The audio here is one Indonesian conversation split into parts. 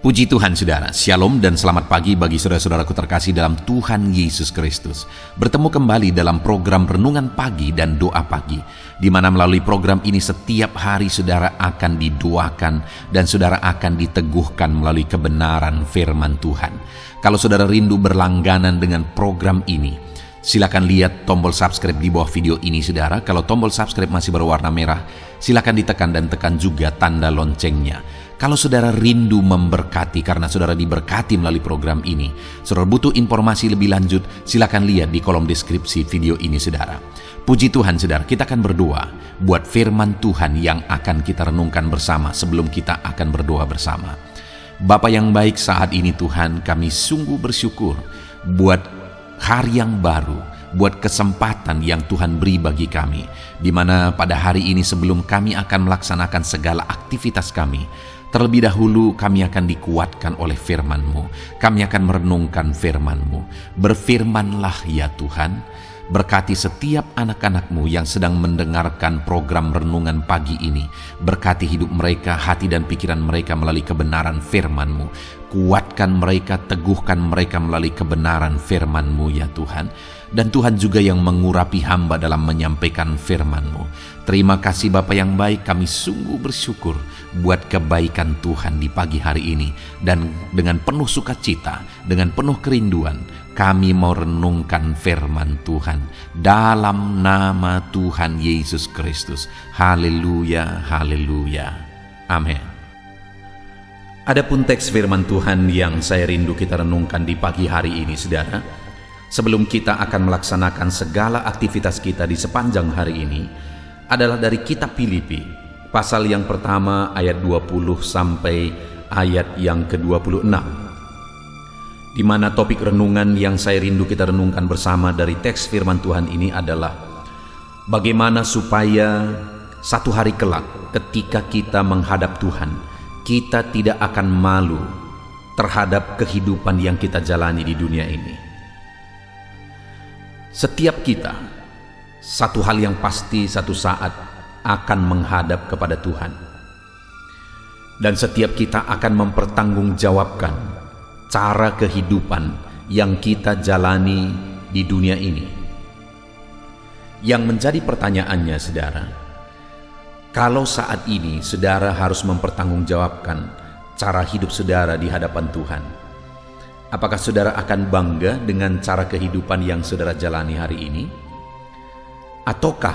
Puji Tuhan saudara, Shalom dan selamat pagi bagi saudara-saudaraku terkasih dalam Tuhan Yesus Kristus. Bertemu kembali dalam program Renungan Pagi dan Doa Pagi, di mana melalui program ini setiap hari saudara akan didoakan dan saudara akan diteguhkan melalui kebenaran firman Tuhan. Kalau saudara rindu berlangganan dengan program ini, silakan lihat tombol subscribe di bawah video ini saudara. Kalau tombol subscribe masih berwarna merah, silakan ditekan dan tekan juga tanda loncengnya. Kalau saudara rindu memberkati karena saudara diberkati melalui program ini, saudara butuh informasi lebih lanjut, silakan lihat di kolom deskripsi video ini saudara. Puji Tuhan saudara, kita akan berdoa buat firman Tuhan yang akan kita renungkan bersama sebelum kita akan berdoa bersama. Bapa yang baik, saat ini Tuhan kami sungguh bersyukur buat hari yang baru, buat kesempatan yang Tuhan beri bagi kami, di mana pada hari ini sebelum kami akan melaksanakan segala aktivitas kami, terlebih dahulu kami akan dikuatkan oleh firman-Mu. Kami akan merenungkan firman-Mu. Berfirmanlah ya Tuhan, berkati setiap anak-anak-Mu yang sedang mendengarkan program renungan pagi ini. Berkati hidup mereka, hati dan pikiran mereka melalui kebenaran firman-Mu. Kuatkan mereka, teguhkan mereka melalui kebenaran firman-Mu ya Tuhan. Dan Tuhan juga yang mengurapi hamba dalam menyampaikan firman-Mu. Terima kasih Bapa yang baik, kami sungguh bersyukur buat kebaikan Tuhan di pagi hari ini. Dan dengan penuh sukacita, dengan penuh kerinduan, kami mau renungkan firman Tuhan dalam nama Tuhan Yesus Kristus. Haleluya, haleluya. Amin. Adapun teks firman Tuhan yang saya rindu kita renungkan di pagi hari ini saudara, sebelum kita akan melaksanakan segala aktivitas kita di sepanjang hari ini, adalah dari kitab Filipi, pasal yang pertama ayat 20 sampai ayat yang ke-26. Di mana topik renungan yang saya rindu kita renungkan bersama dari teks firman Tuhan ini adalah bagaimana supaya satu hari kelak ketika kita menghadap Tuhan, kita tidak akan malu terhadap kehidupan yang kita jalani di dunia ini. Setiap kita, satu hal yang pasti satu saat akan menghadap kepada Tuhan. Dan setiap kita akan mempertanggungjawabkan cara kehidupan yang kita jalani di dunia ini. Yang menjadi pertanyaannya saudara, kalau saat ini saudara harus mempertanggungjawabkan cara hidup saudara di hadapan Tuhan, apakah saudara akan bangga dengan cara kehidupan yang saudara jalani hari ini? Ataukah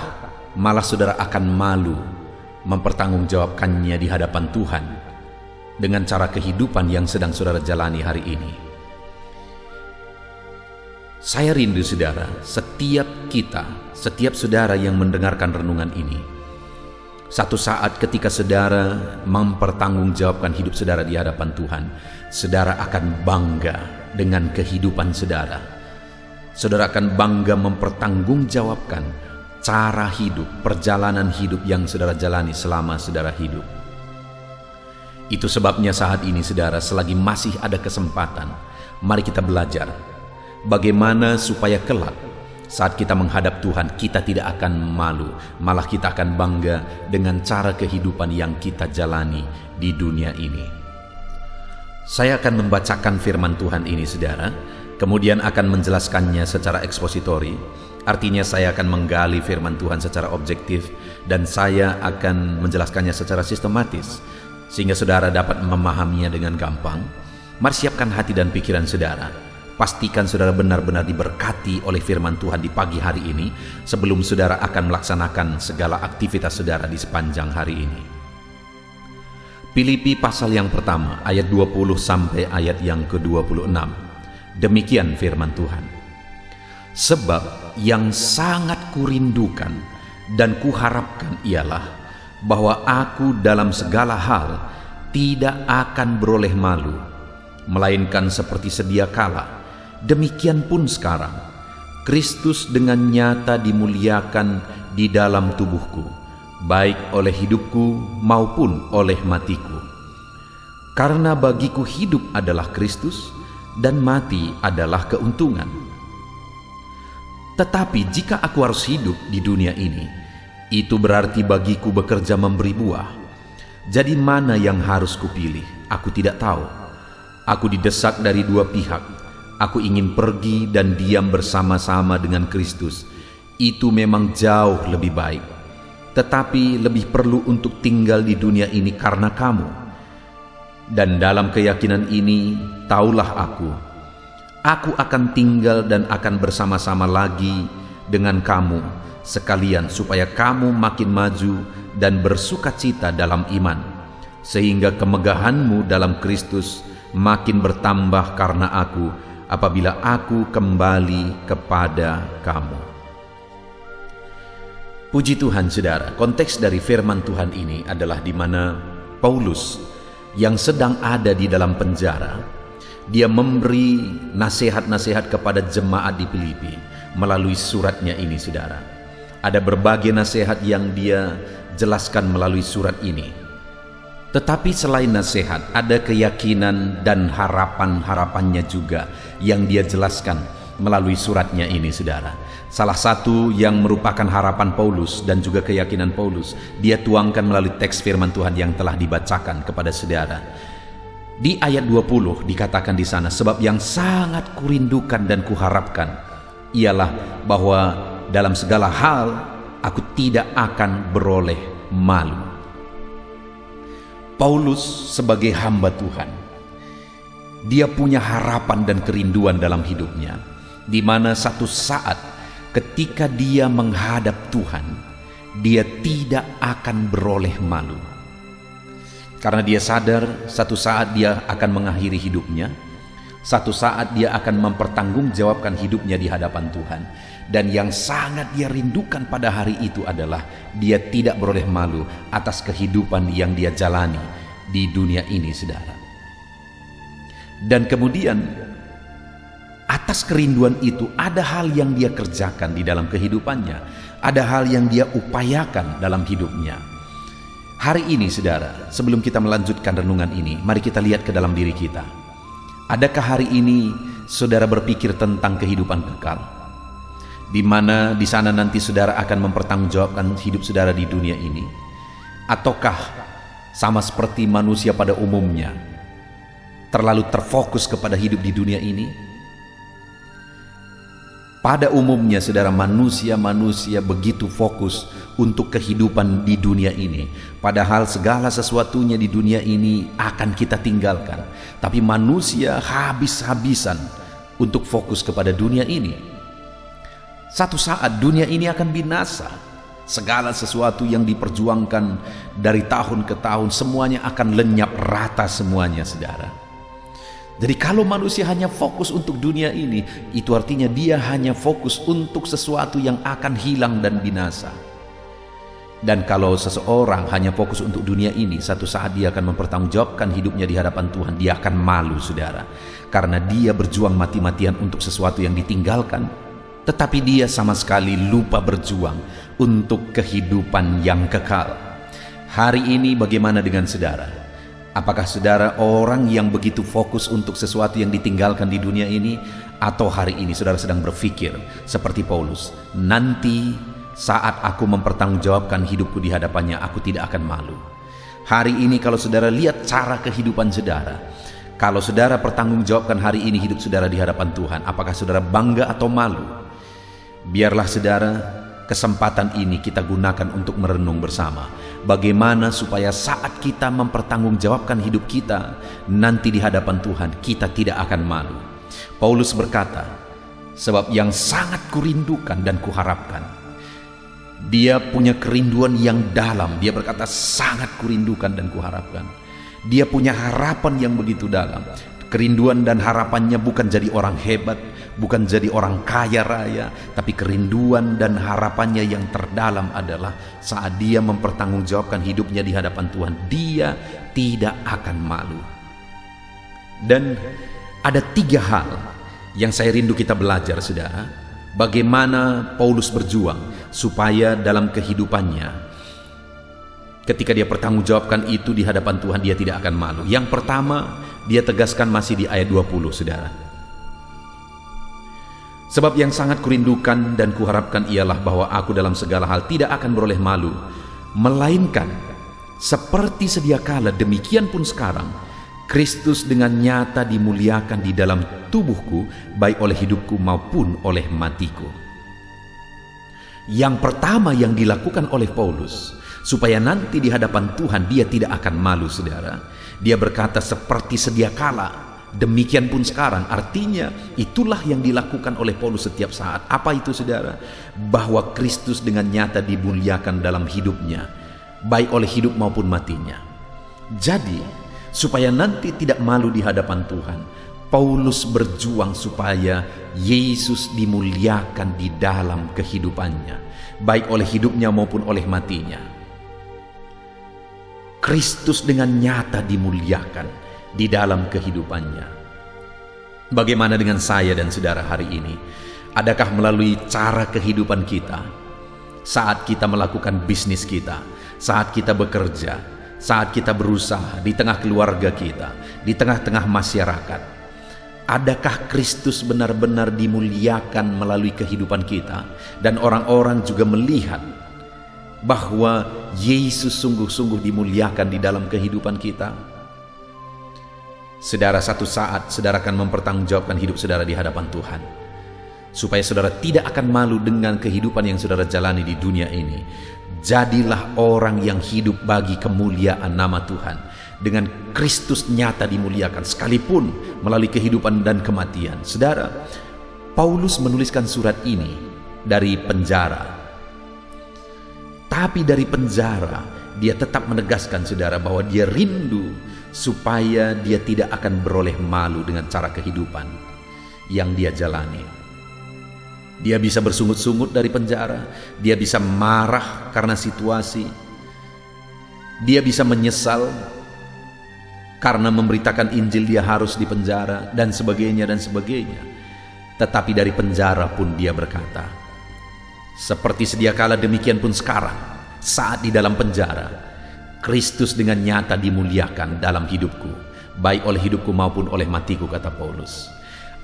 malah saudara akan malu mempertanggungjawabkannya di hadapan Tuhan dengan cara kehidupan yang sedang saudara jalani hari ini? Saya rindu saudara, setiap kita, setiap saudara yang mendengarkan renungan ini, satu saat ketika saudara mempertanggungjawabkan hidup saudara di hadapan Tuhan, saudara akan bangga dengan kehidupan saudara. Saudara akan bangga mempertanggungjawabkan cara hidup, perjalanan hidup yang saudara jalani selama saudara hidup. Itu sebabnya saat ini saudara, selagi masih ada kesempatan, mari kita belajar bagaimana supaya kelak saat kita menghadap Tuhan, kita tidak akan malu, malah kita akan bangga dengan cara kehidupan yang kita jalani di dunia ini. Saya akan membacakan firman Tuhan ini saudara, kemudian akan menjelaskannya secara ekspositori. Artinya saya akan menggali firman Tuhan secara objektif dan saya akan menjelaskannya secara sistematis sehingga saudara dapat memahaminya dengan gampang. Mari siapkan hati dan pikiran saudara. Pastikan saudara benar-benar diberkati oleh firman Tuhan di pagi hari ini sebelum saudara akan melaksanakan segala aktivitas saudara di sepanjang hari ini. Filipi pasal yang pertama ayat 20 sampai ayat yang ke-26. Demikian firman Tuhan. Sebab yang sangat kurindukan dan kuharapkan ialah bahwa aku dalam segala hal tidak akan beroleh malu, melainkan seperti sedia kala, demikian pun sekarang, Kristus dengan nyata dimuliakan di dalam tubuhku, baik oleh hidupku maupun oleh matiku. Karena bagiku hidup adalah Kristus dan mati adalah keuntungan. Tetapi jika aku harus hidup di dunia ini, itu berarti bagiku bekerja memberi buah. Jadi mana yang harus kupilih? Aku tidak tahu. Aku didesak dari dua pihak. Aku ingin pergi dan diam bersama-sama dengan Kristus. Itu memang jauh lebih baik. Tetapi lebih perlu untuk tinggal di dunia ini karena kamu. Dan dalam keyakinan ini, taulah aku akan tinggal dan akan bersama-sama lagi dengan kamu sekalian, supaya kamu makin maju dan bersukacita dalam iman, sehingga kemegahanmu dalam Kristus makin bertambah karena aku, apabila aku kembali kepada kamu. Puji Tuhan, saudara. Konteks dari firman Tuhan ini adalah di mana Paulus yang sedang ada di dalam penjara, dia memberi nasihat-nasihat kepada jemaat di Filipi melalui suratnya ini, saudara. Ada berbagai nasihat yang dia jelaskan melalui surat ini. Tetapi selain nasihat, ada keyakinan dan harapan-harapannya juga yang dia jelaskan melalui suratnya ini, saudara. Salah satu yang merupakan harapan Paulus dan juga keyakinan Paulus, dia tuangkan melalui teks firman Tuhan yang telah dibacakan kepada saudara. Di ayat 20 dikatakan di sana, sebab yang sangat kurindukan dan kuharapkan ialah bahwa dalam segala hal aku tidak akan beroleh malu. Paulus sebagai hamba Tuhan, dia punya harapan dan kerinduan dalam hidupnya, di mana satu saat ketika dia menghadap Tuhan, dia tidak akan beroleh malu. Karena dia sadar satu saat dia akan mengakhiri hidupnya, satu saat dia akan mempertanggungjawabkan hidupnya di hadapan Tuhan. Dan yang sangat dia rindukan pada hari itu adalah dia tidak beroleh malu atas kehidupan yang dia jalani di dunia ini, saudara. Dan kemudian atas kerinduan itu ada hal yang dia kerjakan di dalam kehidupannya, ada hal yang dia upayakan dalam hidupnya. Hari ini, saudara, sebelum kita melanjutkan renungan ini, mari kita lihat ke dalam diri kita. Adakah hari ini saudara berpikir tentang kehidupan kekal, di mana di sana nanti saudara akan mempertanggungjawabkan hidup saudara di dunia ini? Ataukah sama seperti manusia pada umumnya, terlalu terfokus kepada hidup di dunia ini? Pada umumnya, saudara, manusia begitu fokus untuk kehidupan di dunia ini, padahal segala sesuatunya di dunia ini akan kita tinggalkan. Tapi manusia habis-habisan untuk fokus kepada dunia ini. Satu saat dunia ini akan binasa. Segala sesuatu yang diperjuangkan dari tahun ke tahun, semuanya akan lenyap rata semuanya, saudara. Jadi kalau manusia hanya fokus untuk dunia ini, itu artinya dia hanya fokus untuk sesuatu yang akan hilang dan binasa. Dan kalau seseorang hanya fokus untuk dunia ini, satu saat dia akan mempertanggungjawabkan hidupnya di hadapan Tuhan. Dia akan malu, saudara, karena dia berjuang mati-matian untuk sesuatu yang ditinggalkan, tetapi dia sama sekali lupa berjuang untuk kehidupan yang kekal. Hari ini bagaimana dengan saudara? Apakah saudara orang yang begitu fokus untuk sesuatu yang ditinggalkan di dunia ini? Atau hari ini saudara sedang berpikir seperti Paulus, nanti saat aku mempertanggungjawabkan hidupku di hadapannya, aku tidak akan malu. Hari ini kalau saudara lihat cara kehidupan saudara, kalau saudara pertanggungjawabkan hari ini hidup saudara di hadapan Tuhan, apakah saudara bangga atau malu? Biarlah saudara, kesempatan ini kita gunakan untuk merenung bersama. Bagaimana supaya saat kita mempertanggungjawabkan hidup kita nanti di hadapan Tuhan, kita tidak akan malu. Paulus berkata, sebab yang sangat kurindukan dan kuharapkan. Dia punya kerinduan yang dalam. Dia berkata sangat kurindukan dan kuharapkan. Dia punya harapan yang begitu dalam. Kerinduan dan harapannya bukan jadi orang hebat, bukan jadi orang kaya raya, tapi kerinduan dan harapannya yang terdalam adalah saat dia mempertanggungjawabkan hidupnya di hadapan Tuhan, dia tidak akan malu. Dan ada 3 hal yang saya rindu kita belajar, saudara, bagaimana Paulus berjuang supaya dalam kehidupannya, ketika dia pertanggungjawabkan itu di hadapan Tuhan, dia tidak akan malu. Yang pertama, dia tegaskan masih di ayat 20, saudara. Sebab yang sangat kurindukan dan kuharapkan ialah bahwa aku dalam segala hal tidak akan beroleh malu, melainkan seperti sedia kala, demikian pun sekarang, Kristus dengan nyata dimuliakan di dalam tubuhku, baik oleh hidupku maupun oleh matiku. Yang pertama yang dilakukan oleh Paulus, supaya nanti di hadapan Tuhan dia tidak akan malu, saudara. Dia berkata seperti sedia kala, demikian pun sekarang. Artinya itulah yang dilakukan oleh Paulus setiap saat. Apa itu, saudara? Bahwa Kristus dengan nyata dimuliakan dalam hidupnya, baik oleh hidup maupun matinya. Jadi, supaya nanti tidak malu di hadapan Tuhan, Paulus berjuang supaya Yesus dimuliakan di dalam kehidupannya, baik oleh hidupnya maupun oleh matinya. Kristus dengan nyata dimuliakan di dalam kehidupannya. Bagaimana dengan saya dan saudara hari ini? Adakah melalui cara kehidupan kita, saat kita melakukan bisnis kita, saat kita bekerja, saat kita berusaha di tengah keluarga kita, di tengah-tengah masyarakat, adakah Kristus benar-benar dimuliakan melalui kehidupan kita, dan orang-orang juga melihat bahwa Yesus sungguh-sungguh dimuliakan di dalam kehidupan kita? Saudara, satu saat saudara akan mempertanggungjawabkan hidup saudara di hadapan Tuhan, supaya saudara tidak akan malu dengan kehidupan yang saudara jalani di dunia ini. Jadilah orang yang hidup bagi kemuliaan nama Tuhan, dengan Kristus nyata dimuliakan sekalipun melalui kehidupan dan kematian. Saudara, Paulus menuliskan surat ini dari penjara. Tapi dari penjara dia tetap menegaskan, saudara, bahwa dia rindu supaya dia tidak akan beroleh malu dengan cara kehidupan yang dia jalani. Dia bisa bersungut-sungut dari penjara, dia bisa marah karena situasi, dia bisa menyesal karena memberitakan Injil dia harus dipenjara, dan sebagainya dan sebagainya. Tetapi dari penjara pun dia berkata, seperti sedia kala demikian pun sekarang, saat di dalam penjara, Kristus dengan nyata dimuliakan dalam hidupku, baik oleh hidupku maupun oleh matiku, kata Paulus.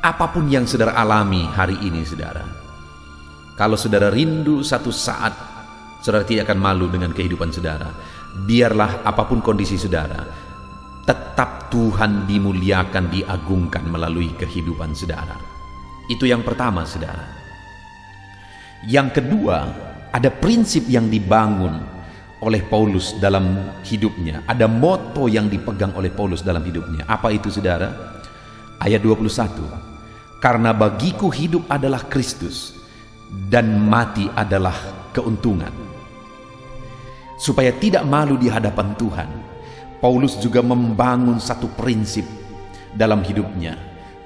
Apapun yang saudara alami hari ini, saudara, kalau saudara rindu satu saat saudara tidak akan malu dengan kehidupan saudara, biarlah apapun kondisi saudara, tetap Tuhan dimuliakan, diagungkan melalui kehidupan saudara. Itu yang pertama, saudara. Yang kedua, ada prinsip yang dibangun oleh Paulus dalam hidupnya. Ada moto yang dipegang oleh Paulus dalam hidupnya. Apa itu, saudara? Ayat 21. Karena bagiku hidup adalah Kristus dan mati adalah keuntungan. Supaya tidak malu di hadapan Tuhan, Paulus juga membangun satu prinsip dalam hidupnya.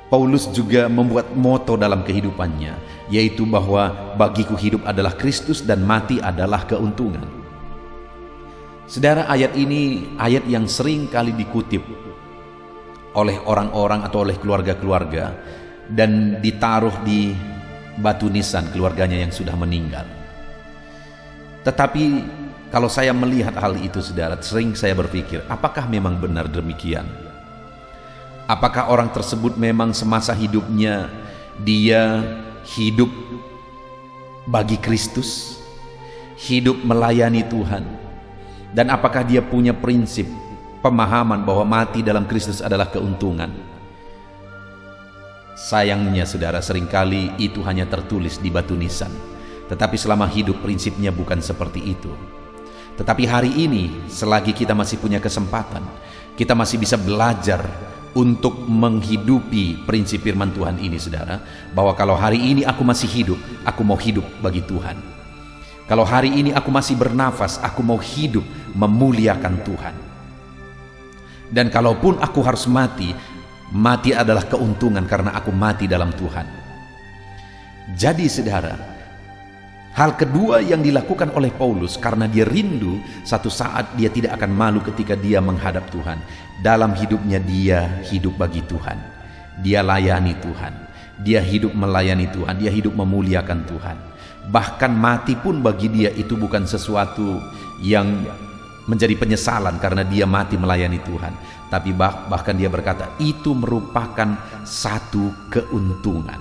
Paulus juga membuat moto dalam kehidupannya, yaitu bahwa bagiku hidup adalah Kristus dan mati adalah keuntungan. Saudara, ayat ini ayat yang sering kali dikutip oleh orang-orang atau oleh keluarga-keluarga dan ditaruh di batu nisan keluarganya yang sudah meninggal. Tetapi kalau saya melihat hal itu, saudara, sering saya berpikir, apakah memang benar demikian? Apakah orang tersebut memang semasa hidupnya dia hidup bagi Kristus, hidup melayani Tuhan, dan apakah dia punya prinsip pemahaman bahwa mati dalam Kristus adalah keuntungan? Sayangnya, saudara, seringkali itu hanya tertulis di batu nisan, tetapi selama hidup prinsipnya bukan seperti itu. Tetapi hari ini, selagi kita masih punya kesempatan, kita masih bisa belajar untuk menghidupi prinsip firman Tuhan ini, saudara, bahwa kalau hari ini aku masih hidup, aku mau hidup bagi Tuhan. Kalau hari ini aku masih bernafas, aku mau hidup memuliakan Tuhan. Dan kalaupun aku harus mati, mati adalah keuntungan karena aku mati dalam Tuhan. Jadi, saudara, hal kedua yang dilakukan oleh Paulus, karena dia rindu satu saat dia tidak akan malu ketika dia menghadap Tuhan. Dalam hidupnya dia hidup bagi Tuhan, dia layani Tuhan, dia hidup melayani Tuhan, dia hidup memuliakan Tuhan. Bahkan mati pun bagi dia itu bukan sesuatu yang menjadi penyesalan karena dia mati melayani Tuhan, tapi bahkan dia berkata itu merupakan satu keuntungan.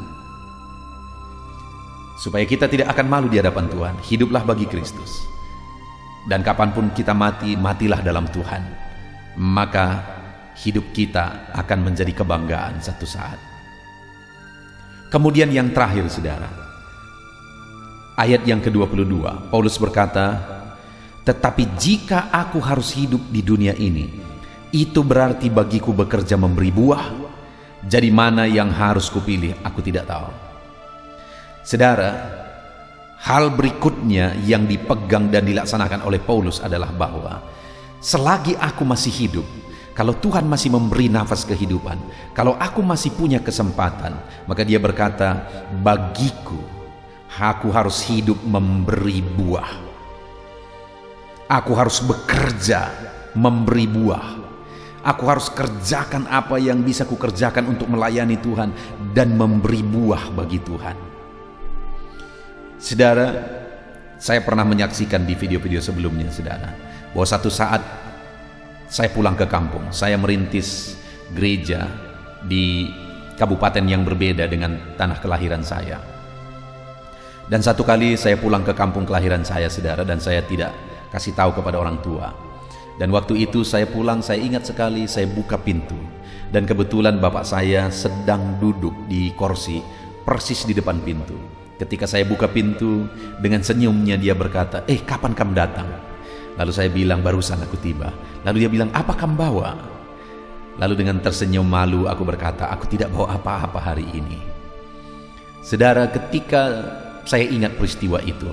Supaya kita tidak akan malu di hadapan Tuhan, hiduplah bagi Kristus. Dan kapanpun kita mati, matilah dalam Tuhan. Maka hidup kita akan menjadi kebanggaan satu saat. Kemudian yang terakhir saudara, ayat yang ke-22, Paulus berkata, tetapi jika aku harus hidup di dunia ini, itu berarti bagiku bekerja memberi buah. Jadi mana yang harus kupilih, aku tidak tahu. Saudara, hal berikutnya yang dipegang dan dilaksanakan oleh Paulus adalah bahwa selagi aku masih hidup, kalau Tuhan masih memberi nafas kehidupan, kalau aku masih punya kesempatan, maka dia berkata, bagiku, aku harus hidup memberi buah. Aku harus bekerja memberi buah. Aku harus kerjakan apa yang bisa kukerjakan untuk melayani Tuhan dan memberi buah bagi Tuhan. Saudara, saya pernah menyaksikan di video-video sebelumnya, saudara, bahwa satu saat saya pulang ke kampung. Saya merintis gereja di kabupaten yang berbeda dengan tanah kelahiran saya. Dan satu kali saya pulang ke kampung kelahiran saya, saudara, dan saya tidak kasih tahu kepada orang tua. Dan waktu itu saya pulang, saya ingat sekali, saya buka pintu. Dan kebetulan bapak saya sedang duduk di kursi persis di depan pintu. Ketika saya buka pintu, dengan senyumnya dia berkata, kapan kamu datang? Lalu saya bilang, barusan aku tiba. Lalu dia bilang, apa kamu bawa? Lalu dengan tersenyum malu aku berkata, aku tidak bawa apa-apa hari ini. Saudara, ketika saya ingat peristiwa itu,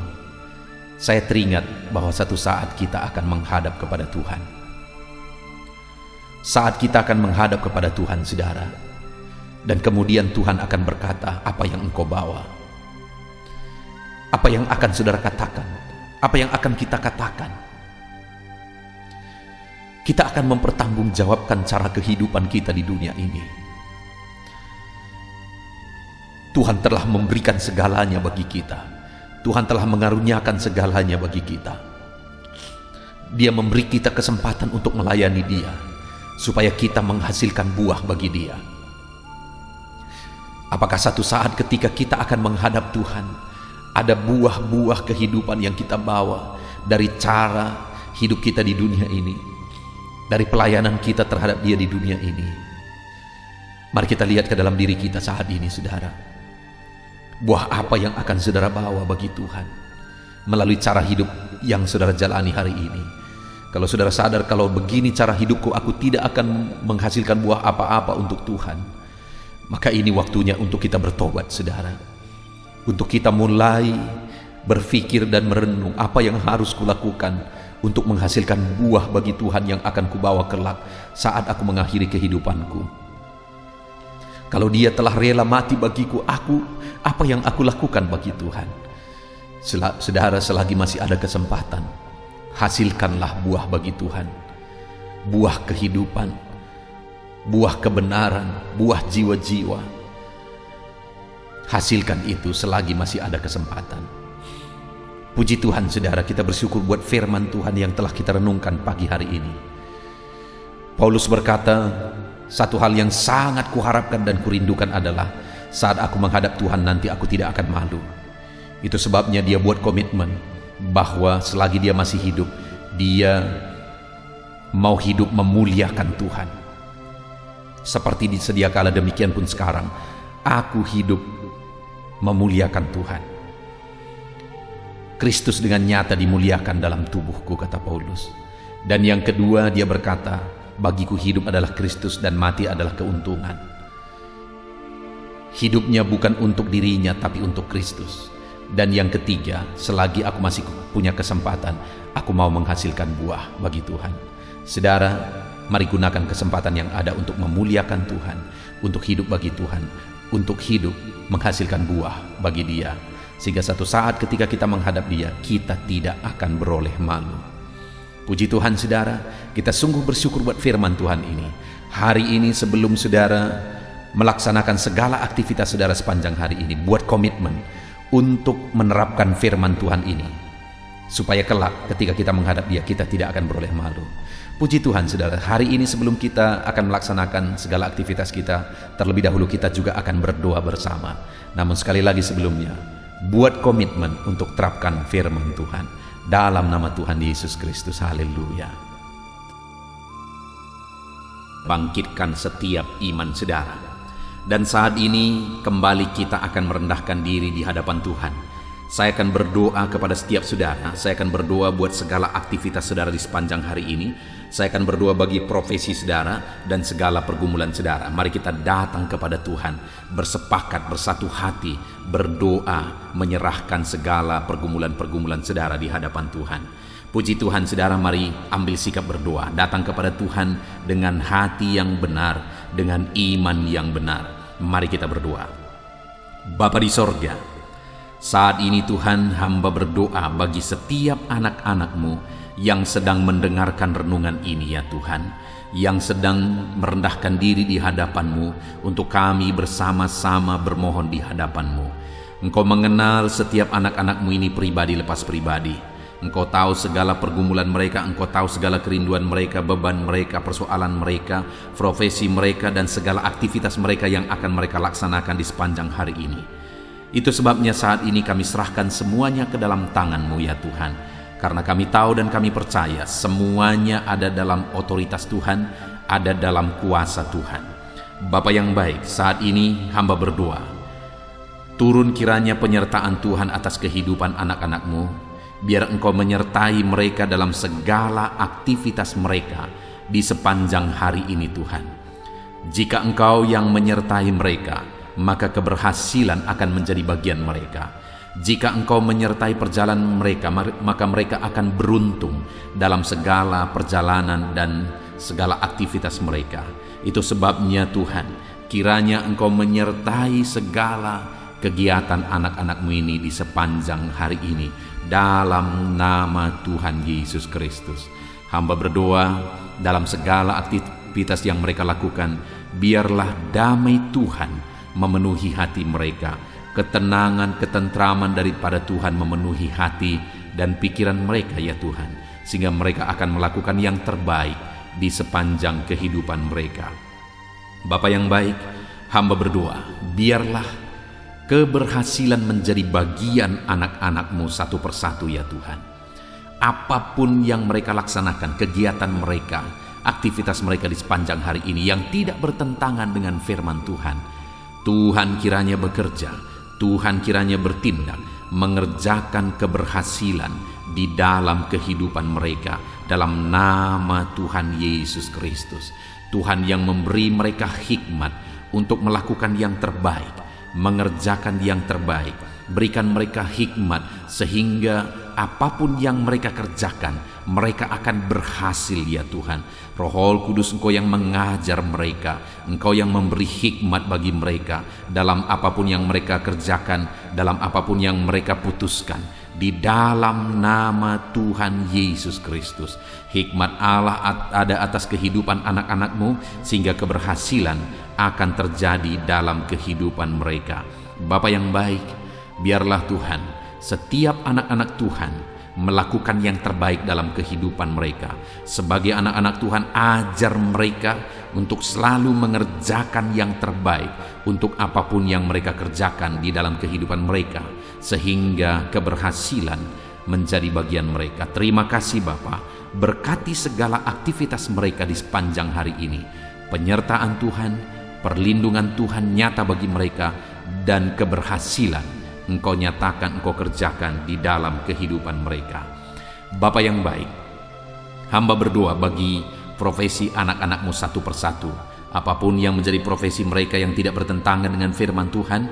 saya teringat bahwa satu saat kita akan menghadap kepada Tuhan. Saat kita akan menghadap kepada Tuhan, saudara, dan kemudian Tuhan akan berkata, apa yang engkau bawa? Apa yang akan saudara katakan? Apa yang akan kita katakan? Kita akan mempertanggungjawabkan cara kehidupan kita di dunia ini. Tuhan telah memberikan segalanya bagi kita. Tuhan telah mengaruniakan segalanya bagi kita. Dia memberi kita kesempatan untuk melayani Dia, supaya kita menghasilkan buah bagi Dia. Apakah satu saat ketika kita akan menghadap Tuhan, ada buah-buah kehidupan yang kita bawa dari cara hidup kita di dunia ini, dari pelayanan kita terhadap Dia di dunia ini? Mari kita lihat ke dalam diri kita saat ini, saudara. Buah apa yang akan saudara bawa bagi Tuhan melalui cara hidup yang saudara jalani hari ini? Kalau saudara sadar, kalau begini cara hidupku, aku tidak akan menghasilkan buah apa-apa untuk Tuhan, maka ini waktunya untuk kita bertobat, saudara. Untuk kita mulai berpikir dan merenung, apa yang harus kulakukan untuk menghasilkan buah bagi Tuhan yang akan kubawa kelak saat aku mengakhiri kehidupanku. Kalau Dia telah rela mati bagiku, apa yang aku lakukan bagi Tuhan? Saudara, selagi masih ada kesempatan, hasilkanlah buah bagi Tuhan. Buah kehidupan, buah kebenaran, buah jiwa-jiwa. Hasilkan itu selagi masih ada kesempatan. Puji Tuhan, saudara, kita bersyukur buat firman Tuhan yang telah kita renungkan pagi hari ini. Paulus berkata, satu hal yang sangat kuharapkan dan kurindukan adalah saat aku menghadap Tuhan nanti aku tidak akan malu. Itu sebabnya dia buat komitmen bahwa selagi dia masih hidup, dia mau hidup memuliakan Tuhan. Seperti di sedia kala, demikian pun sekarang aku hidup memuliakan Tuhan. Kristus dengan nyata dimuliakan dalam tubuhku, kata Paulus. Dan yang kedua, dia berkata, bagiku hidup adalah Kristus dan mati adalah keuntungan. Hidupnya bukan untuk dirinya tapi untuk Kristus. Dan yang ketiga, selagi aku masih punya kesempatan, aku mau menghasilkan buah bagi Tuhan. Saudara, mari gunakan kesempatan yang ada untuk memuliakan Tuhan, untuk hidup bagi Tuhan, untuk hidup menghasilkan buah bagi Dia, sehingga satu saat ketika kita menghadap Dia, kita tidak akan beroleh malu. Puji Tuhan, saudara, kita sungguh bersyukur buat firman Tuhan ini. Hari ini sebelum saudara melaksanakan segala aktivitas saudara sepanjang hari ini, buat komitmen untuk menerapkan firman Tuhan ini, supaya kelak ketika kita menghadap Dia, kita tidak akan beroleh malu. Puji Tuhan, saudara, hari ini sebelum kita akan melaksanakan segala aktivitas kita, terlebih dahulu kita juga akan berdoa bersama. Namun sekali lagi sebelumnya, buat komitmen untuk terapkan firman Tuhan dalam nama Tuhan Yesus Kristus. Haleluya. bangkitkan setiap iman saudara. Dan saat ini kembali kita akan merendahkan diri di hadapan Tuhan. Saya akan berdoa kepada setiap saudara. Saya akan berdoa buat segala aktivitas saudara di sepanjang hari ini. Saya akan berdoa bagi profesi saudara dan segala pergumulan saudara. Mari kita datang kepada Tuhan, bersepakat, bersatu hati, berdoa, menyerahkan segala pergumulan-pergumulan saudara di hadapan Tuhan. Puji Tuhan saudara, mari ambil sikap berdoa. Datang kepada Tuhan dengan hati yang benar, dengan iman yang benar. Mari kita berdoa. Bapa di sorga, saat ini Tuhan, hamba berdoa bagi setiap anak-anak-Mu yang sedang mendengarkan renungan ini ya Tuhan, yang sedang merendahkan diri di hadapan-Mu untuk kami bersama-sama bermohon di hadapan-Mu. Engkau mengenal setiap anak-anak-Mu ini pribadi lepas pribadi. Engkau tahu segala pergumulan mereka, Engkau tahu segala kerinduan mereka, beban mereka, persoalan mereka, profesi mereka, dan segala aktivitas mereka yang akan mereka laksanakan di sepanjang hari ini. Itu sebabnya saat ini kami serahkan semuanya ke dalam tangan-Mu ya Tuhan. Karena kami tahu dan kami percaya semuanya ada dalam otoritas Tuhan, ada dalam kuasa Tuhan. Bapa yang baik, saat ini hamba berdoa. Turun kiranya penyertaan Tuhan atas kehidupan anak-anak-Mu. Biar Engkau menyertai mereka dalam segala aktivitas mereka di sepanjang hari ini Tuhan. Jika Engkau yang menyertai mereka, maka keberhasilan akan menjadi bagian mereka. Jika Engkau menyertai perjalanan mereka, maka mereka akan beruntung dalam segala perjalanan dan segala aktivitas mereka. Itu sebabnya Tuhan, kiranya Engkau menyertai segala kegiatan anak-anak-Mu ini di sepanjang hari ini, dalam nama Tuhan Yesus Kristus. Hamba berdoa dalam segala aktivitas yang mereka lakukan, biarlah damai Tuhan memenuhi hati mereka. Ketenangan, ketentraman daripada Tuhan memenuhi hati dan pikiran mereka ya Tuhan, sehingga mereka akan melakukan yang terbaik di sepanjang kehidupan mereka. Bapa yang baik, hamba berdoa, biarlah keberhasilan menjadi bagian anak-anak-Mu satu persatu ya Tuhan. Apapun yang mereka laksanakan, kegiatan mereka, aktivitas mereka di sepanjang hari ini yang tidak bertentangan dengan firman Tuhan, Tuhan kiranya bekerja, Tuhan kiranya bertindak, mengerjakan keberhasilan di dalam kehidupan mereka, dalam nama Tuhan Yesus Kristus. Tuhan yang memberi mereka hikmat untuk melakukan yang terbaik, mengerjakan yang terbaik. Berikan mereka hikmat sehingga apapun yang mereka kerjakan, mereka akan berhasil ya Tuhan. Roh Kudus, Engkau yang mengajar mereka, Engkau yang memberi hikmat bagi mereka dalam apapun yang mereka kerjakan, dalam apapun yang mereka putuskan. Di dalam nama Tuhan Yesus Kristus, hikmat Allah ada atas kehidupan anak-anak-Mu, sehingga keberhasilan akan terjadi dalam kehidupan mereka. Bapa yang baik, biarlah Tuhan, setiap anak-anak Tuhan melakukan yang terbaik dalam kehidupan mereka. Sebagai anak-anak Tuhan, ajar mereka untuk selalu mengerjakan yang terbaik untuk apapun yang mereka kerjakan di dalam kehidupan mereka, sehingga keberhasilan menjadi bagian mereka. Terima kasih Bapa, berkati segala aktivitas mereka di sepanjang hari ini. Penyertaan Tuhan, perlindungan Tuhan nyata bagi mereka, dan keberhasilan Engkau nyatakan, Engkau kerjakan di dalam kehidupan mereka. Bapa yang baik, hamba berdoa bagi profesi anak-anak-Mu satu persatu. Apapun yang menjadi profesi mereka yang tidak bertentangan dengan firman Tuhan,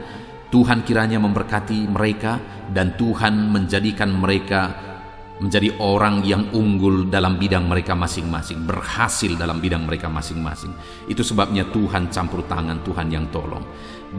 Tuhan kiranya memberkati mereka, dan Tuhan menjadikan mereka menjadi orang yang unggul dalam bidang mereka masing-masing, berhasil dalam bidang mereka masing-masing. Itu sebabnya Tuhan campur tangan, Tuhan yang tolong.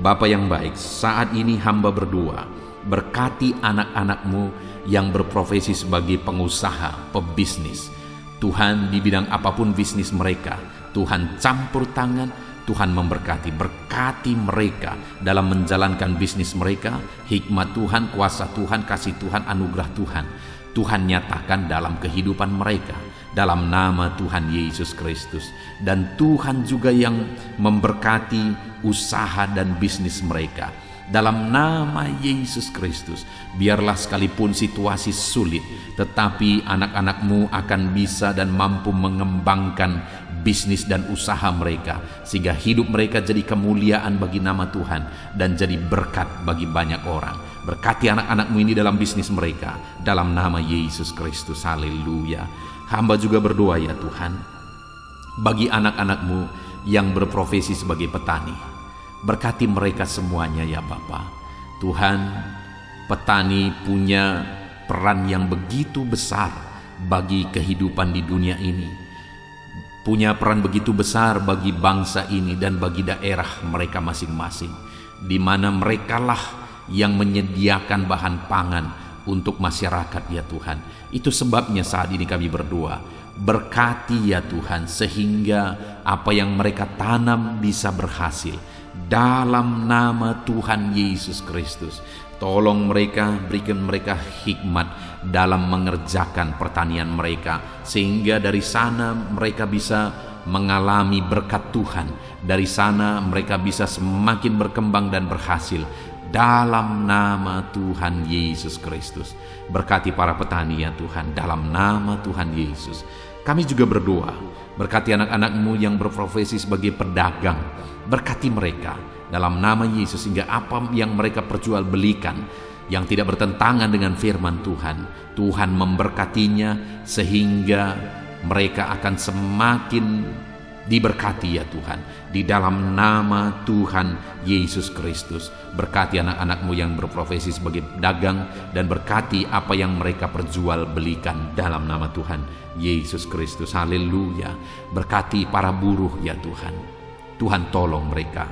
Bapa yang baik, saat ini hamba berdoa, berkati anak-anak-Mu yang berprofesi sebagai pengusaha, pebisnis. Tuhan, di bidang apapun bisnis mereka, Tuhan campur tangan, Tuhan memberkati. Berkati mereka dalam menjalankan bisnis mereka. Hikmat Tuhan, kuasa Tuhan, kasih Tuhan, anugerah Tuhan, Tuhan nyatakan dalam kehidupan mereka, dalam nama Tuhan Yesus Kristus. Dan Tuhan juga yang memberkati usaha dan bisnis mereka, dalam nama Yesus Kristus. Biarlah sekalipun situasi sulit, tetapi anak-anak-Mu akan bisa dan mampu mengembangkan bisnis dan usaha mereka, sehingga hidup mereka jadi kemuliaan bagi nama Tuhan dan jadi berkat bagi banyak orang. Berkati anak-anak-Mu ini dalam bisnis mereka, dalam nama Yesus Kristus. Haleluya. Hamba juga berdoa ya Tuhan, bagi anak-anak-Mu yang berprofesi sebagai petani. Berkati mereka semuanya ya Bapa. Tuhan, petani punya peran yang begitu besar bagi kehidupan di dunia ini. Punya peran begitu besar bagi bangsa ini dan bagi daerah mereka masing-masing, di mana merekalah yang menyediakan bahan pangan untuk masyarakat ya Tuhan. Itu sebabnya saat ini kami berdoa, berkati ya Tuhan, sehingga apa yang mereka tanam bisa berhasil dalam nama Tuhan Yesus Kristus. Tolong mereka, berikan mereka hikmat dalam mengerjakan pertanian mereka, sehingga dari sana mereka bisa mengalami berkat Tuhan. Dari sana mereka bisa semakin berkembang dan berhasil dalam nama Tuhan Yesus Kristus. Berkati para petani ya Tuhan, dalam nama Tuhan Yesus. Kami juga berdoa, berkati anak-anak-Mu yang berprofesi sebagai pedagang. Berkati mereka dalam nama Yesus, sehingga apa yang mereka perjualbelikan yang tidak bertentangan dengan firman Tuhan, Tuhan memberkatinya sehingga mereka akan semakin diberkati ya Tuhan, di dalam nama Tuhan Yesus Kristus. Berkati anak-anak-Mu yang berprofesi sebagai pedagang, dan berkati apa yang mereka perjualbelikan dalam nama Tuhan Yesus Kristus. Haleluya. Berkati para buruh ya Tuhan. Tuhan tolong mereka,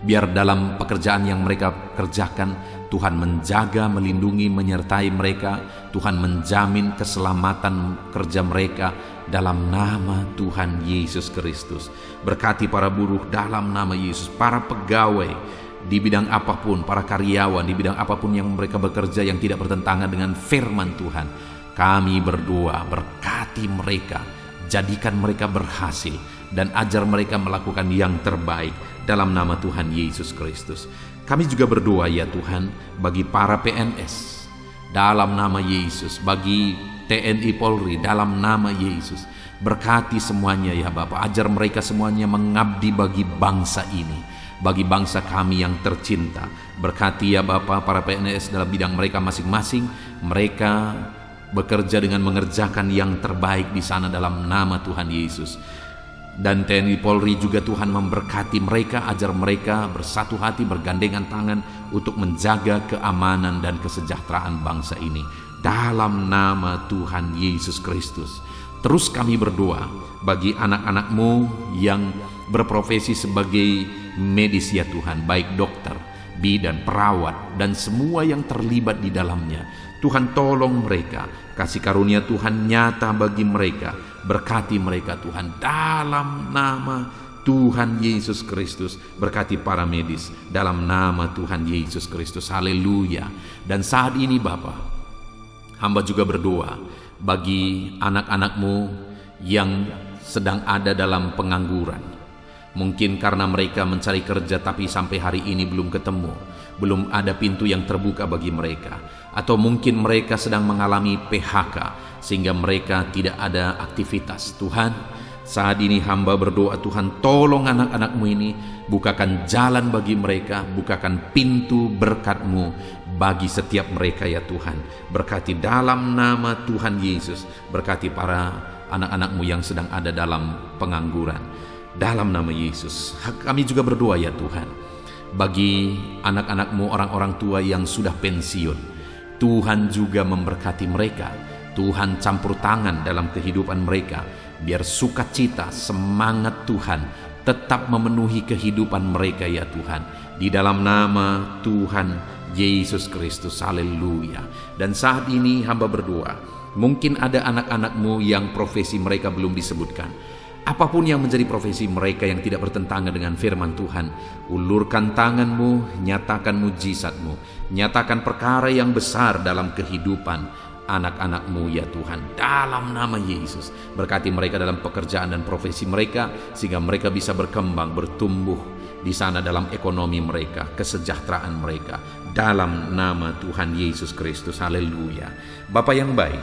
biar dalam pekerjaan yang mereka kerjakan, Tuhan menjaga, melindungi, menyertai mereka. Tuhan menjamin keselamatan kerja mereka dalam nama Tuhan Yesus Kristus. Berkati para buruh dalam nama Yesus, para pegawai di bidang apapun, para karyawan di bidang apapun yang mereka bekerja yang tidak bertentangan dengan firman Tuhan. Kami berdoa, berkati mereka, jadikan mereka berhasil, dan ajar mereka melakukan yang terbaik dalam nama Tuhan Yesus Kristus. Kami juga berdoa ya Tuhan, bagi para PNS dalam nama Yesus, bagi TNI Polri dalam nama Yesus. Berkati semuanya ya Bapa, ajar mereka semuanya mengabdi bagi bangsa ini, bagi bangsa kami yang tercinta. Berkati ya Bapa para PNS dalam bidang mereka masing-masing. Mereka bekerja dengan mengerjakan yang terbaik di sana dalam nama Tuhan Yesus. Dan TNI Polri juga Tuhan memberkati mereka, ajar mereka bersatu hati, bergandengan tangan untuk menjaga keamanan dan kesejahteraan bangsa ini dalam nama Tuhan Yesus Kristus. Terus kami berdoa bagi anak-anak-Mu yang berprofesi sebagai medis ya Tuhan, baik dokter, bidan, perawat, dan semua yang terlibat di dalamnya. Tuhan tolong mereka, kasih karunia Tuhan nyata bagi mereka. Berkati mereka Tuhan dalam nama Tuhan Yesus Kristus. Berkati para medis dalam nama Tuhan Yesus Kristus. Haleluya. Dan saat ini Bapa, hamba juga berdoa bagi anak-anak-Mu yang sedang ada dalam pengangguran. Mungkin karena mereka mencari kerja tapi sampai hari ini belum ketemu, belum ada pintu yang terbuka bagi mereka. Atau mungkin mereka sedang mengalami PHK sehingga mereka tidak ada aktivitas. Tuhan, saat ini hamba berdoa, Tuhan tolong anak-anak-Mu ini, bukakan jalan bagi mereka, bukakan pintu berkat-Mu bagi setiap mereka ya Tuhan. Berkati dalam nama Tuhan Yesus, berkati para anak-anak-Mu yang sedang ada dalam pengangguran dalam nama Yesus. Kami juga berdoa ya Tuhan, bagi anak-anak-Mu, orang-orang tua yang sudah pensiun, Tuhan juga memberkati mereka. Tuhan campur tangan dalam kehidupan mereka, biar sukacita, semangat Tuhan tetap memenuhi kehidupan mereka ya Tuhan, di dalam nama Tuhan Yesus Kristus. Haleluya. Dan saat ini hamba berdoa, mungkin ada anak-anak-Mu yang profesi mereka belum disebutkan. Apapun yang menjadi profesi mereka yang tidak bertentangan dengan firman Tuhan, ulurkan tangan-Mu, nyatakan mujizat-Mu, nyatakan perkara yang besar dalam kehidupan anak-anak-Mu ya Tuhan, dalam nama Yesus. Berkati mereka dalam pekerjaan dan profesi mereka, sehingga mereka bisa berkembang, bertumbuh di sana dalam ekonomi mereka, kesejahteraan mereka, dalam nama Tuhan Yesus Kristus. Haleluya. Bapa yang baik,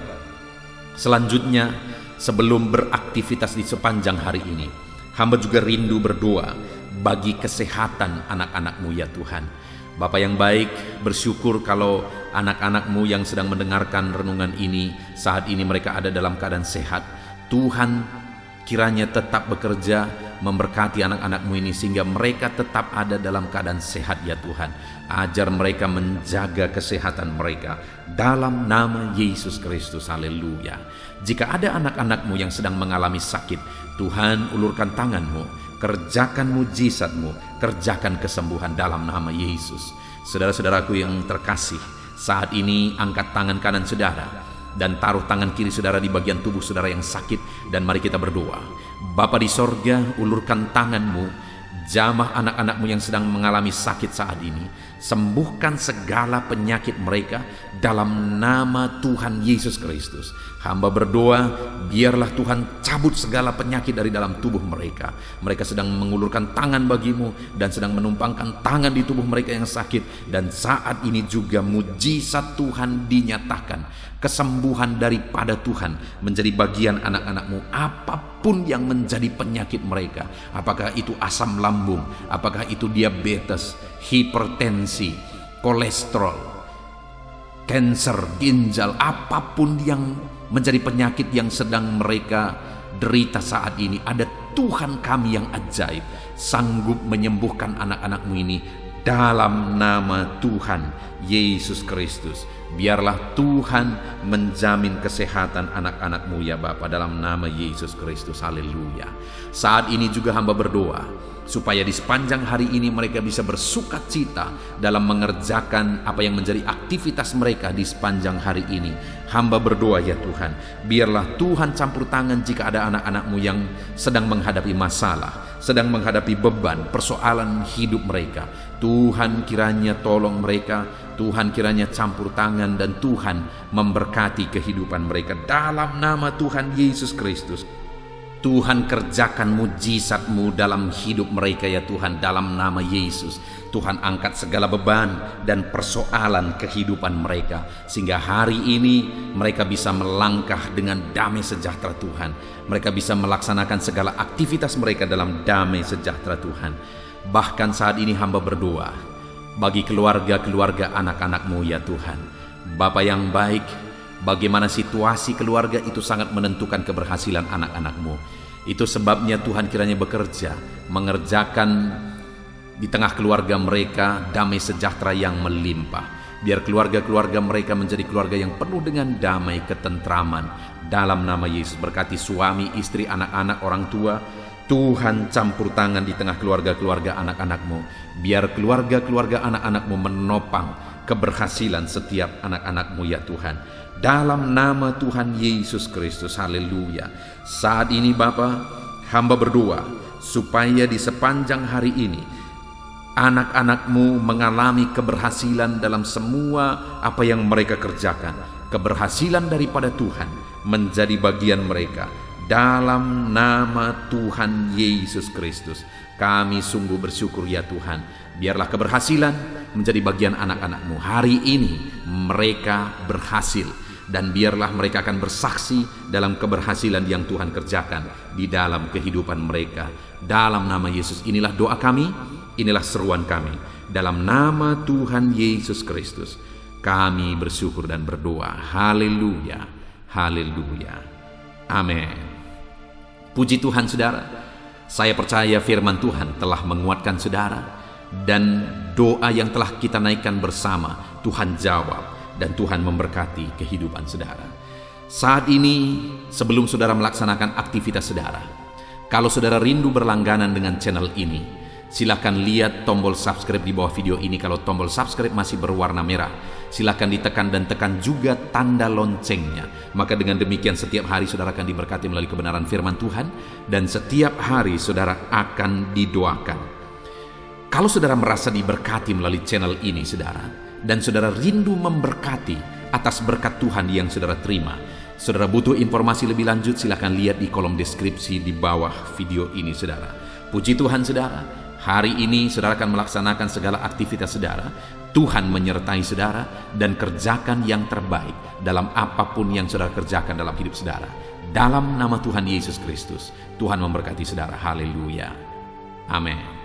selanjutnya sebelum beraktivitas di sepanjang hari ini, hamba juga rindu berdoa bagi kesehatan anak-anak-Mu ya Tuhan. Bapa yang baik, bersyukur kalau anak-anak-Mu yang sedang mendengarkan renungan ini, saat ini mereka ada dalam keadaan sehat. Tuhan, kiranya tetap bekerja memberkati anak-anak-Mu ini sehingga mereka tetap ada dalam keadaan sehat ya Tuhan. Ajar mereka menjaga kesehatan mereka dalam nama Yesus Kristus. Haleluya. Jika ada anak-anak-Mu yang sedang mengalami sakit, Tuhan, ulurkan tangan-Mu, kerjakan mujizat-Mu, kerjakan kesembuhan dalam nama Yesus. Saudara-saudaraku yang terkasih, saat ini angkat tangan kanan saudara dan taruh tangan kiri saudara di bagian tubuh saudara yang sakit, dan mari kita berdoa. Bapa di sorga, ulurkan tangan-Mu, jamah anak-anak-Mu yang sedang mengalami sakit saat ini. Sembuhkan segala penyakit mereka dalam nama Tuhan Yesus Kristus. Hamba berdoa, biarlah Tuhan cabut segala penyakit dari dalam tubuh mereka. Mereka sedang mengulurkan tangan bagi-Mu dan sedang menumpangkan tangan di tubuh mereka yang sakit. Dan saat ini juga mujizat Tuhan dinyatakan. Kesembuhan daripada Tuhan menjadi bagian anak-anak-Mu. Apapun yang menjadi penyakit mereka, apakah itu asam lambung, apakah itu diabetes, hipertensi, kolesterol, kanker ginjal, apapun yang menjadi penyakit yang sedang mereka derita saat ini, ada Tuhan kami yang ajaib sanggup menyembuhkan anak-anak-Mu ini dalam nama Tuhan Yesus Kristus. Biarlah Tuhan menjamin kesehatan anak-anak-Mu ya Bapa, dalam nama Yesus Kristus. Haleluya. Saat ini juga hamba berdoa supaya di sepanjang hari ini mereka bisa bersukacita dalam mengerjakan apa yang menjadi aktivitas mereka di sepanjang hari ini. Hamba berdoa ya Tuhan, biarlah Tuhan campur tangan jika ada anak-anak-Mu yang sedang menghadapi masalah, sedang menghadapi beban, persoalan hidup mereka. Tuhan kiranya tolong mereka, Tuhan kiranya campur tangan, dan Tuhan memberkati kehidupan mereka dalam nama Tuhan Yesus Kristus. Tuhan, kerjakan mujizat-Mu dalam hidup mereka ya Tuhan, dalam nama Yesus. Tuhan, angkat segala beban dan persoalan kehidupan mereka, sehingga hari ini mereka bisa melangkah dengan damai sejahtera Tuhan. Mereka bisa melaksanakan segala aktivitas mereka dalam damai sejahtera Tuhan. Bahkan saat ini hamba berdoa bagi keluarga-keluarga anak-anak-Mu ya Tuhan. Bapa yang baik, bagaimana situasi keluarga itu sangat menentukan keberhasilan anak-anak-Mu. Itu sebabnya Tuhan kiranya bekerja, mengerjakan di tengah keluarga mereka damai sejahtera yang melimpah. Biar keluarga-keluarga mereka menjadi keluarga yang penuh dengan damai ketentraman. Dalam nama Yesus, berkati suami, istri, anak-anak, orang tua. Tuhan campur tangan di tengah keluarga-keluarga anak-anak-Mu. Biar keluarga-keluarga anak-anak-Mu menopang keberhasilan setiap anak-anak-Mu ya Tuhan. Dalam nama Tuhan Yesus Kristus. Haleluya. Saat ini Bapa, hamba berdoa supaya di sepanjang hari ini anak-anak-Mu mengalami keberhasilan dalam semua apa yang mereka kerjakan. Keberhasilan daripada Tuhan menjadi bagian mereka. Dalam nama Tuhan Yesus Kristus, kami sungguh bersyukur ya Tuhan. Biarlah keberhasilan menjadi bagian anak-anak-Mu. Hari ini mereka berhasil, dan biarlah mereka akan bersaksi dalam keberhasilan yang Tuhan kerjakan di dalam kehidupan mereka. Dalam nama Yesus, inilah doa kami, inilah seruan kami. Dalam nama Tuhan Yesus Kristus, kami bersyukur dan berdoa. Haleluya, haleluya, amin. Puji Tuhan saudara, saya percaya firman Tuhan telah menguatkan saudara, dan doa yang telah kita naikkan bersama Tuhan jawab, dan Tuhan memberkati kehidupan saudara. Saat ini sebelum saudara melaksanakan aktivitas saudara, kalau saudara rindu berlangganan dengan channel ini, silakan lihat tombol subscribe di bawah video ini. Kalau tombol subscribe masih berwarna merah, silakan ditekan dan tekan juga tanda loncengnya. Maka dengan demikian setiap hari saudara akan diberkati melalui kebenaran firman Tuhan, dan setiap hari saudara akan didoakan. Kalau saudara merasa diberkati melalui channel ini saudara, dan saudara rindu memberkati atas berkat Tuhan yang saudara terima, saudara butuh informasi lebih lanjut, silakan lihat di kolom deskripsi di bawah video ini saudara. Puji Tuhan saudara, hari ini saudara akan melaksanakan segala aktivitas saudara. Tuhan menyertai saudara, dan kerjakan yang terbaik dalam apapun yang saudara kerjakan dalam hidup saudara. Dalam nama Tuhan Yesus Kristus, Tuhan memberkati saudara. Haleluya. Amin.